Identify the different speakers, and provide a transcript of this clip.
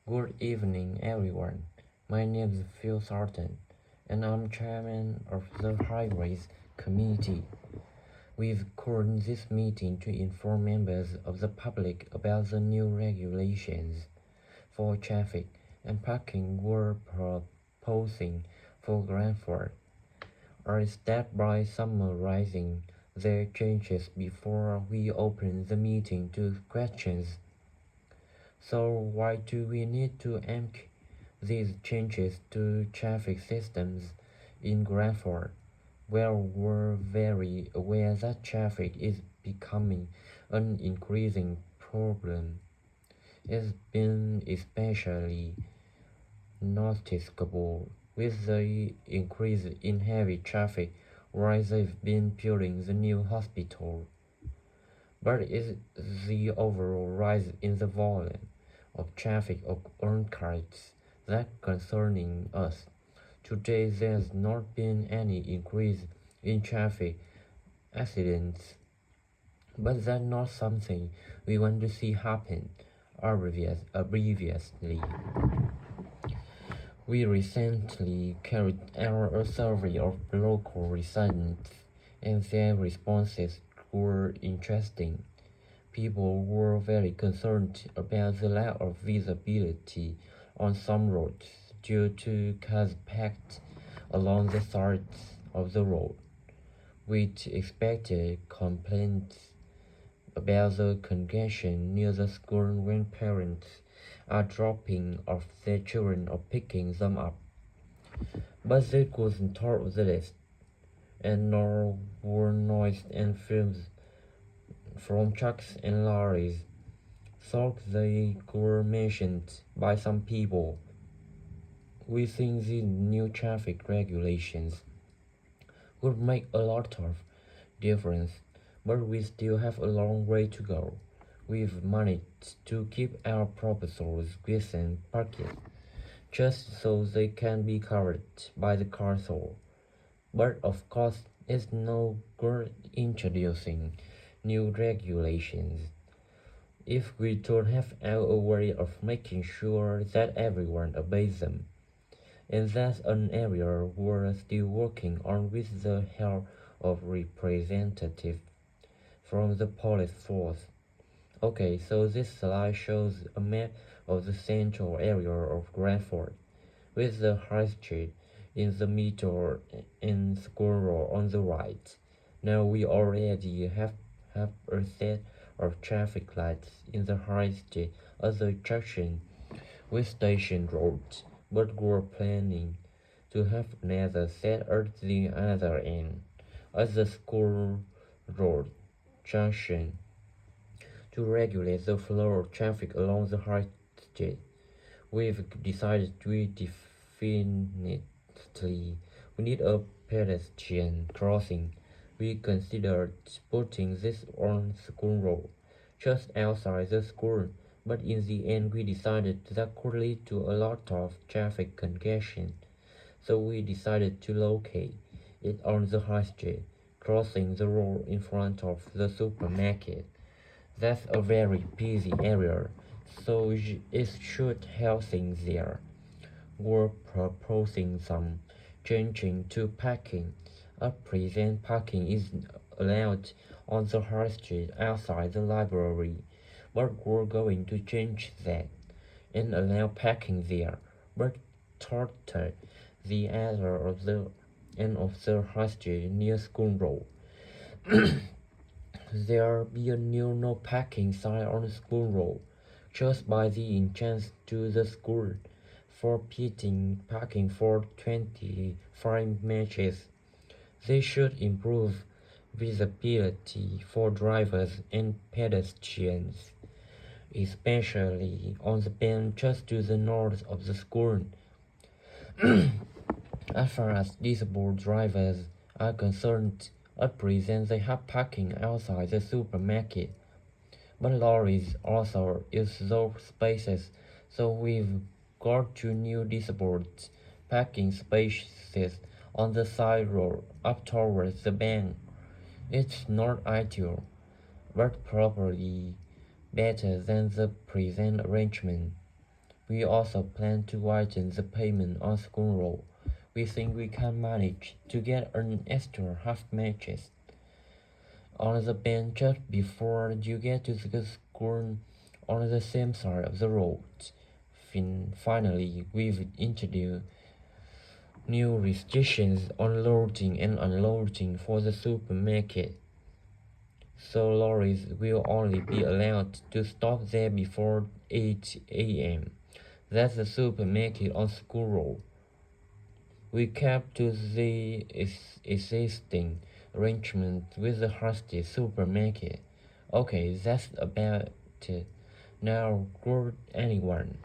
Speaker 1: Good evening, everyone. My name is Phil Sarton, and I'm chairman of the Highways Committee. We've called this meeting to inform members of the public about the new regulations for traffic and parking we're proposing for Granford. I'll start by summarizing the changes before we open the meeting to questions. So why do we need to make these changes to traffic systems in Granford? Well, we're very aware that traffic is becoming an increasing problem. It's been especially noticeable with the increase in heavy traffic where they've been building the new hospital. But it's the overall rise in the volume of traffic occurrence that concerning us. Today there's not been any increase in traffic accidents, but that's not something we want to see happen. Previously, we recently carried out a survey of local residents, and their responses were interesting. People were very concerned about the lack of visibility on some roads due to cars packed along the sides of the road, which expected complaints about the congestion near the school when parents are dropping off their children or picking them up. But they couldn't top the list, and nor were noise and fumes from trucks and lorries. Thought they were mentioned by some people. We think these new traffic regulations would make a lot of difference, but we still have a long way to go. We've managed to keep our proposals within budget, just so they can be covered by the council. But of course, it's no good introducing new regulations if we don't have our way of making sure that everyone obeys them. And that's an area we're still working on with the help of representatives from the police force. Okay, so this slide shows a map of the central area of Granford, with the High Street in the middle and School Road on the right. Now we already have a set of traffic lights in the High Street at the junction with Station Road, but we're planning to have another set at the other end, at the School Road junction, to regulate the flow of traffic along the High Street. We've decided we definitely we need a pedestrian crossing. We considered putting this on School Road, just outside the school, but in the end we decided that could lead to a lot of traffic congestion. So we decided to locate it on the High Street, crossing the road in front of the supermarket. That's a very busy area, so it should help things there. We're proposing some changing to parking. At present, parking is allowed on the High Street outside the library, but we're going to change that and allow parking there, but toward the other of the end of the High Street near School Road. There be a new no parking sign on School Road, just by the entrance to the school, forbidding parking for 25 matches. They should improve visibility for drivers and pedestrians, especially on the bend just to the north of the school. As far as disabled drivers are concerned, at present they have parking outside the supermarket, but lorries also use those spaces, so we've got two new disabled parking spaces on the side road up towards the bank. It's not ideal, but probably better than the present arrangement. We also plan to widen the payment on school road. We think we can manage to get an extra half matches on the bench just before you get to the school on the same side of the road. Finally, we've introduced new restrictions on loading and unloading for the supermarket. So lorries will only be allowed to stop there before 8 a.m. That's the supermarket on school road. We kept to the existing arrangement with the Hasty supermarket. Okay, that's about it. Now, good anyone.